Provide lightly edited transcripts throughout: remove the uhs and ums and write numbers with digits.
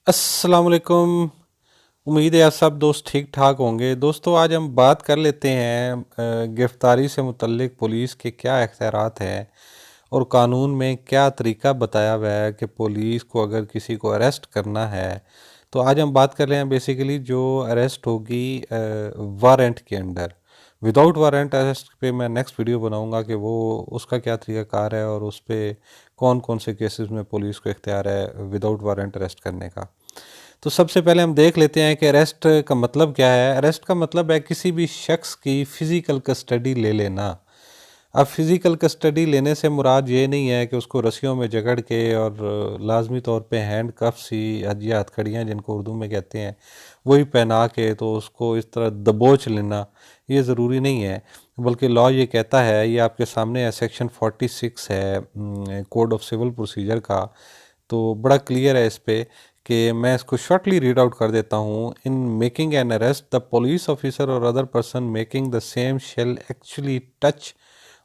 अस्सलाम वालेकुम। उम्मीद है आप सब दोस्त ठीक ठाक होंगे। दोस्तों आज हम बात कर लेते हैं गिरफ्तारी से मुतल्लिक पुलिस के क्या इख्तियारात हैं और कानून में क्या तरीका बताया हुआ है कि पुलिस को अगर किसी को अरेस्ट करना है तो आज हम बात कर रहे हैं बेसिकली जो अरेस्ट होगी वारंट के अंडर। विदाउट वारंट अरेस्ट पे मैं नेक्स्ट वीडियो बनाऊंगा कि वो उसका क्या तरीकाकार है और उस पर कौन कौन से केसेस में पुलिस को इख्तियार है विदाउट वारंट अरेस्ट करने का। तो सबसे पहले हम देख लेते हैं कि अरेस्ट का मतलब क्या है। अरेस्ट का मतलब है किसी भी शख्स की फ़िज़िकल कस्टडी ले लेना। अब फ़िज़िकल कस्टडी लेने से मुराद ये नहीं है कि उसको रस्सियों में जकड़ के और लाजमी तौर पे हैंड कफ्स ही या हथकड़ियाँ जिनको उर्दू में कहते हैं वही पहना के तो उसको इस तरह दबोच लेना ये ज़रूरी नहीं है। बल्कि लॉ ये कहता है, ये आपके सामने है, सेक्शन 46 है कोड ऑफ सिविल प्रोसीजर का। तो बड़ा क्लियर है इस पे कि मैं इसको शॉर्टली रीड आउट कर देता हूँ। In making an arrest the police officer और other person making the same shall actually touch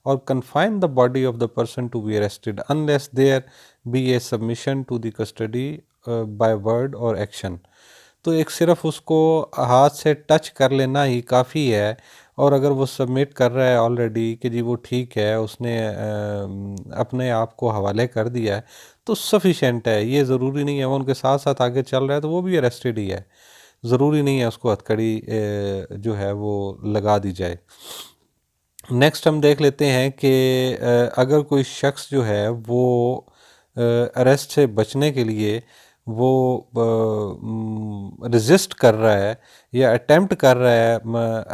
or confine the body of the person to be arrested unless there be a submission to the custody by word or action। तो एक सिर्फ उसको हाथ से touch कर लेना ही काफ़ी है और अगर वो सबमिट कर रहा है ऑलरेडी कि जी वो ठीक है, उसने अपने आप को हवाले कर दिया है तो सफिशेंट है। ये ज़रूरी नहीं है वो उनके साथ साथ आगे चल रहा है तो वो भी अरेस्टेड ही है। ज़रूरी नहीं है उसको हथकड़ी जो है वो लगा दी जाए। नेक्स्ट हम देख लेते हैं कि अगर कोई शख्स जो है वो अरेस्ट से बचने के लिए वो रेजिस्ट कर रहा है या अटेम्प्ट कर रहा है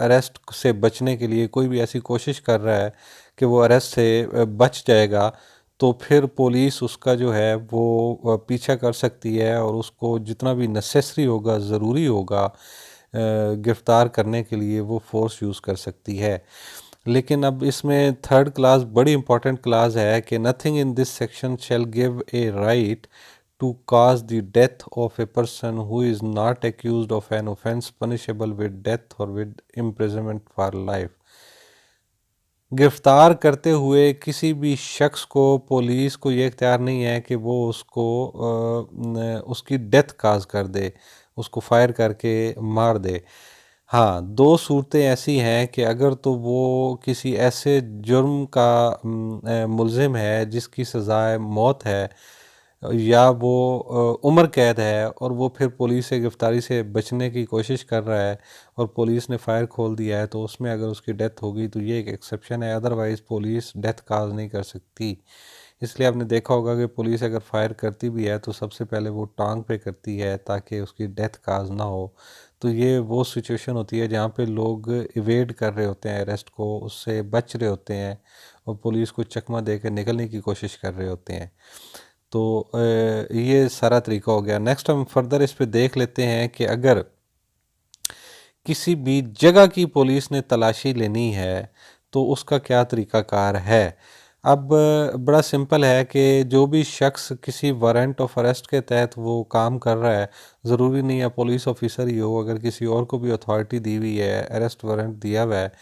अरेस्ट से बचने के लिए, कोई भी ऐसी कोशिश कर रहा है कि वो अरेस्ट से बच जाएगा तो फिर पुलिस उसका जो है वो पीछा कर सकती है और उसको जितना भी नेसेसरी होगा, ज़रूरी होगा गिरफ़्तार करने के लिए वो फोर्स यूज़ कर सकती है। लेकिन अब इसमें थर्ड क्लास बड़ी इंपॉर्टेंट क्लास है कि nothing in this section shall give a right to cause the death of a person who is not accused of an offense punishable with death or with imprisonment for life। गिरफ्तार करते हुए किसी भी शख्स को police को ये इख्तियार नहीं है कि वो उसको उसकी डेथ काज कर दे, उसको फायर करके मार दे। हाँ, दो सूरतें ऐसी हैं कि अगर तो वो किसी ऐसे जुर्म का मुलजिम है जिसकी सज़ाए मौत है या वो उम्र कैद है और वो फिर पुलिस से गिरफ्तारी से बचने की कोशिश कर रहा है और पुलिस ने फायर खोल दिया है तो उसमें अगर उसकी डेथ होगी तो ये एक एक्सेप्शन है। अदरवाइज़ पुलिस डेथ काज नहीं कर सकती। इसलिए आपने देखा होगा कि पुलिस अगर फायर करती भी है तो सबसे पहले वो टांग पे करती है ताकि उसकी डेथ काज ना हो। तो ये वो सिचुएशन होती है जहाँ पे लोग इवेड कर रहे होते हैं अरेस्ट को, उससे बच रहे होते हैं और पुलिस को चकमा दे कर निकलने की कोशिश कर रहे होते हैं। तो ये सारा तरीका हो गया। नेक्स्ट हम फर्दर इस पे देख लेते हैं कि अगर किसी भी जगह की पुलिस ने तलाशी लेनी है तो उसका क्या तरीकाकार है। अब बड़ा सिंपल है कि जो भी शख्स किसी वारंट ऑफ अरेस्ट के तहत वो काम कर रहा है, ज़रूरी नहीं है पुलिस ऑफिसर ही हो, अगर किसी और को भी अथॉरिटी दी हुई है, अरेस्ट वारंट दिया हुआ है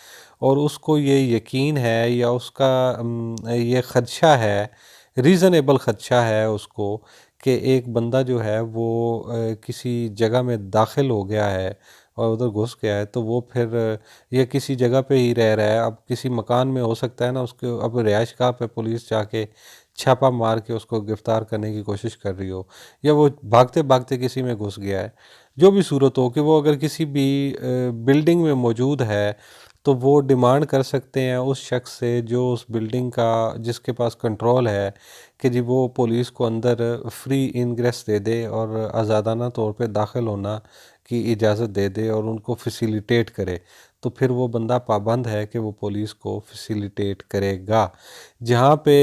और उसको ये यकीन है या उसका ये ख़दशा है, रीज़नेबल ख़दशा है उसको कि एक बंदा जो है वो किसी जगह में दाखिल हो गया है और उधर घुस गया है तो वो फिर ये किसी जगह पे ही रह रहा है। अब किसी मकान में हो सकता है ना, उसके अब रिहाइश गाह पे पुलिस जाके छापा मार के उसको गिरफ़्तार करने की कोशिश कर रही हो या वो भागते भागते किसी में घुस गया है। जो भी सूरत हो कि वो अगर किसी भी बिल्डिंग में मौजूद है तो वो डिमांड कर सकते हैं उस शख्स से जो उस बिल्डिंग का जिसके पास कंट्रोल है कि जी वो पुलिस को अंदर फ्री इनग्रेस दे दे और आज़ादाना तौर पे दाखिल होना की इजाज़त दे दे और उनको फैसिलिटेट करे। तो फिर वो बंदा पाबंद है कि वो पुलिस को फैसिलिटेट करेगा। जहाँ पे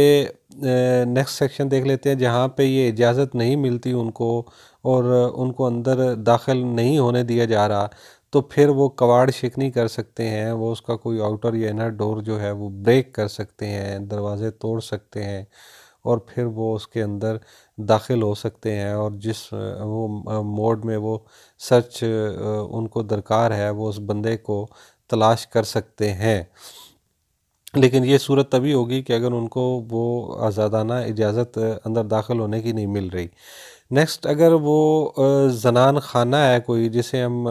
नेक्स्ट सेक्शन देख लेते हैं, जहाँ पे ये इजाज़त नहीं मिलती उनको और उनको अंदर दाखिल नहीं होने दिया जा रहा तो फिर वो कबाड़ शिकनी कर सकते हैं, वो उसका कोई आउटर या इनर डोर जो है वो ब्रेक कर सकते हैं, दरवाज़े तोड़ सकते हैं और फिर वो उसके अंदर दाखिल हो सकते हैं और जिस वो मोड में वो सर्च उनको दरकार है वो उस बंदे को तलाश कर सकते हैं। लेकिन ये सूरत तभी होगी कि अगर उनको वो आज़ादाना इजाज़त अंदर दाखिल होने की नहीं मिल रही। नेक्स्ट, अगर वो ज़नान खाना है कोई, जिसे हम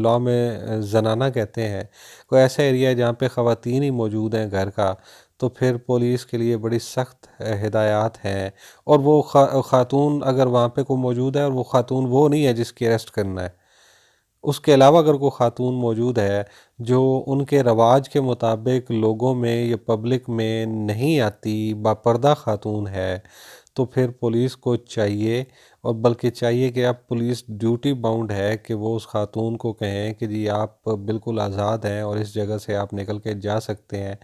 लॉ में ज़नाना कहते हैं, कोई ऐसा एरिया है जहाँ पे ख़वातीन ही मौजूद हैं घर का, तो फिर पुलिस के लिए बड़ी सख्त हिदायत हैं। और वो ख़ातून अगर वहाँ पे कोई मौजूद है और वो ख़ातून वो नहीं है जिसकी अरेस्ट करना है, उसके अलावा अगर कोई ख़ातून मौजूद है जो उनके रवाज के मुताबिक लोगों में या पब्लिक में नहीं आती, बापर्दा ख़ातून है, तो फिर पुलिस को चाहिए, और बल्कि चाहिए कि अब पुलिस ड्यूटी बाउंड है कि वो उस ख़ातून को कहें कि जी आप बिल्कुल आज़ाद हैं और इस जगह से आप निकल के जा सकते हैं,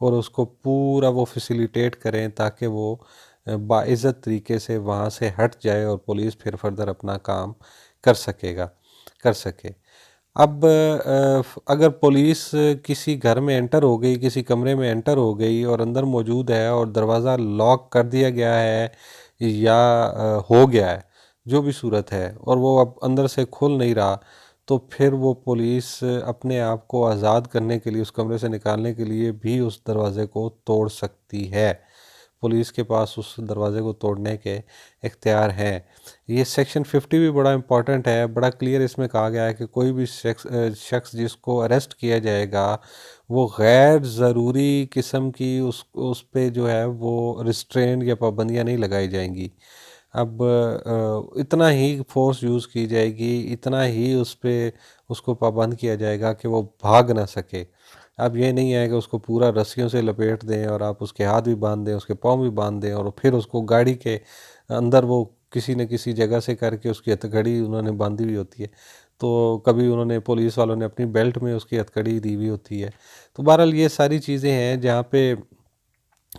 और उसको पूरा वो फैसिलिटेट करें ताकि वो बाइज़्ज़त तरीके से वहाँ से हट जाए और पुलिस फिर फर्दर अपना काम कर सकेगा कर सके। अब अगर पुलिस किसी घर में एंटर हो गई, किसी कमरे में एंटर हो गई और अंदर मौजूद है और दरवाज़ा लॉक कर दिया गया है या हो गया है, जो भी सूरत है, और वो अब अंदर से खुल नहीं रहा, तो फिर वो पुलिस अपने आप को आज़ाद करने के लिए, उस कमरे से निकालने के लिए भी उस दरवाज़े को तोड़ सकती है। पुलिस के पास उस दरवाज़े को तोड़ने के इख्तियार हैं। ये सेक्शन 50 भी बड़ा इम्पॉर्टेंट है, बड़ा क्लियर इसमें कहा गया है कि कोई भी शख्स जिसको अरेस्ट किया जाएगा, वो गैर ज़रूरी किस्म की उस पे जो है वो रिस्ट्रेंट या पाबंदियाँ नहीं लगाई जाएंगी। अब इतना ही फोर्स यूज़ की जाएगी, इतना ही उस पे उसको पाबंद किया जाएगा कि वो भाग ना सके। अब ये नहीं है कि उसको पूरा रस्सियों से लपेट दें और आप उसके हाथ भी बांध दें, उसके पाँव भी बांध दें, और फिर उसको गाड़ी के अंदर वो किसी न किसी जगह से करके उसकी हथकड़ी उन्होंने बांधी हुई होती है। तो कभी उन्होंने, पुलिस वालों ने अपनी बेल्ट में उसकी हथकड़ी दी हुई होती है। तो बहरहाल ये सारी चीज़ें हैं जहाँ पे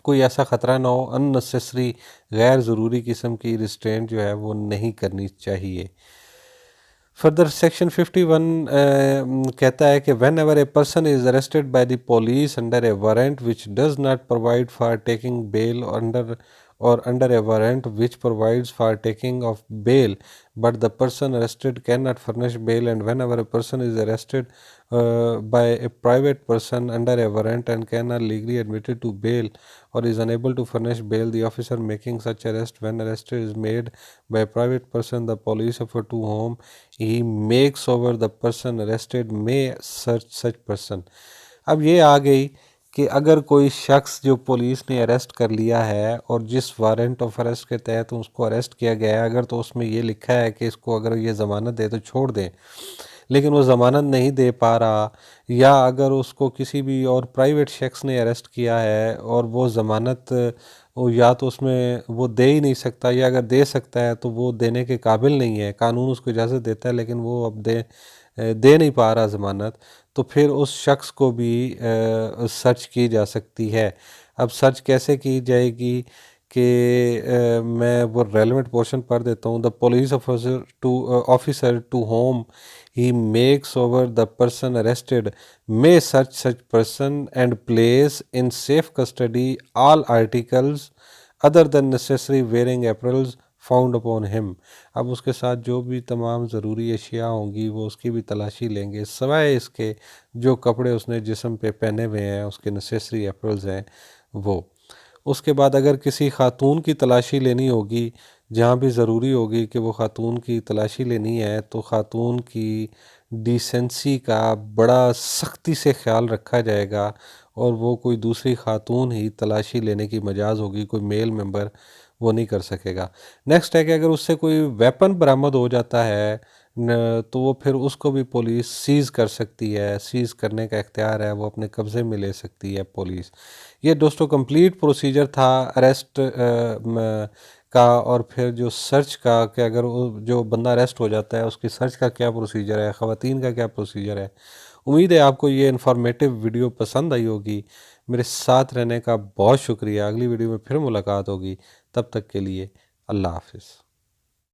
कोई ऐसा ख़तरा ना हो, अननेसेसरी गैर ज़रूरी किस्म की रिस्ट्रेंट जो है वो नहीं करनी चाहिए। फर्दर सेक्शन 51 कहता है कि whenever a person is arrested by the police under a warrant which does not provide for taking bail under a warrant which provides for taking of bail, but the person arrested cannot furnish bail, and whenever a person is arrested by a private person under a warrant and cannot legally admitted to bail or is unable to furnish bail, the officer making such arrest when arrested is made by a private person, the police officer to whom he makes over the person arrested may search such person। अब ये आ गई कि अगर कोई शख्स जो police ने arrest कर लिया है और जिस वारंट ऑफ अरेस्ट के तहत उसको अरेस्ट किया गया है, अगर तो उसमें ये लिखा है कि इसको अगर ये ज़मानत दे तो छोड़ दें, लेकिन वो ज़मानत नहीं दे पा रहा, या अगर उसको किसी भी और प्राइवेट शख्स ने अरेस्ट किया है और वो ज़मानत वो या तो उसमें वो दे ही नहीं सकता, या अगर दे सकता है तो वो देने के काबिल नहीं है, कानून उसको इजाज़त देता है लेकिन वो अब दे नहीं पा रहा ज़मानत, तो फिर उस शख्स को भी सर्च की जा सकती है। अब सर्च कैसे की जाएगी कि मैं वो रेलेवेंट पोर्शन पढ़ देता हूँ। The police officer to whom he makes over the person arrested may search such person and place in safe custody all articles other than necessary wearing apparels found upon him. अब उसके साथ जो भी तमाम ज़रूरी अशिया होंगी वो उसकी भी तलाशी लेंगे, सवाए इसके जो कपड़े उसने जिस्म पे पहने हुए हैं, उसके नेसेसरी एप्रल्स हैं वो। उसके बाद अगर किसी ख़ातून की तलाशी लेनी होगी, जहाँ भी ज़रूरी होगी कि वो ख़ातून की तलाशी लेनी है, तो ख़ातून की डिसेंसी का बड़ा सख्ती से ख्याल रखा जाएगा, और वो कोई दूसरी ख़ातून ही तलाशी लेने की मजाज़ होगी, कोई मेल मेंबर वो नहीं कर सकेगा। नेक्स्ट है कि अगर उससे कोई वेपन बरामद हो जाता है तो वो फिर उसको भी पुलिस सीज़ कर सकती है, सीज़ करने का इख्तियार है, वो अपने कब्ज़े में ले सकती है पुलिस। ये दोस्तों कंप्लीट प्रोसीजर था अरेस्ट का, और फिर जो सर्च का कि अगर वो जो बंदा अरेस्ट हो जाता है उसकी सर्च का क्या प्रोसीजर है, ख़वातीन का क्या प्रोसीजर है। उम्मीद है आपको ये इन्फॉर्मेटिव वीडियो पसंद आई होगी। मेरे साथ रहने का बहुत शुक्रिया। अगली वीडियो में फिर मुलाकात होगी, तब तक के लिए अल्लाह हाफ़िज़।